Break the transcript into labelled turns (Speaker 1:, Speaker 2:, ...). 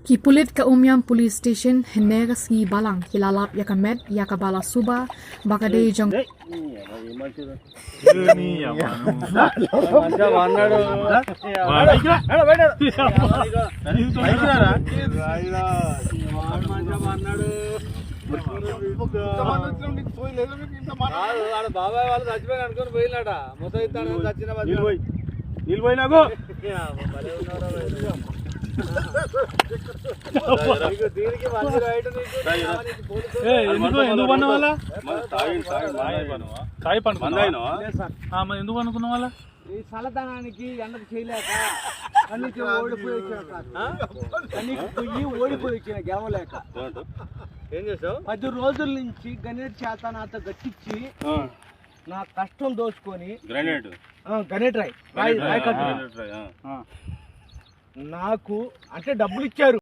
Speaker 1: Kipulit ka umyang police station hener si balang hilalap ya kamet ya kabala suba bakade jang
Speaker 2: బాబాయ్ వాళ్ళు చచ్చిపోయి అనుకుని పోయినాట మొత్తం ఇస్తాను చచ్చిన దీనికి
Speaker 3: ఎందుకు అనుకున్న వాళ్ళ
Speaker 2: ఈ చల్లదనానికి ఎండకు చేయలేక కన్నీకి ఓడిపోయి వచ్చిన గెలవలేక ఏం చేసావు 10 రోజుల నుంచి గణేట్ చేత నాతో గట్టించి నా కష్టం దోచుకొని గణేట్ రాయ్ నాకు అంటే డబ్బులు ఇచ్చారు.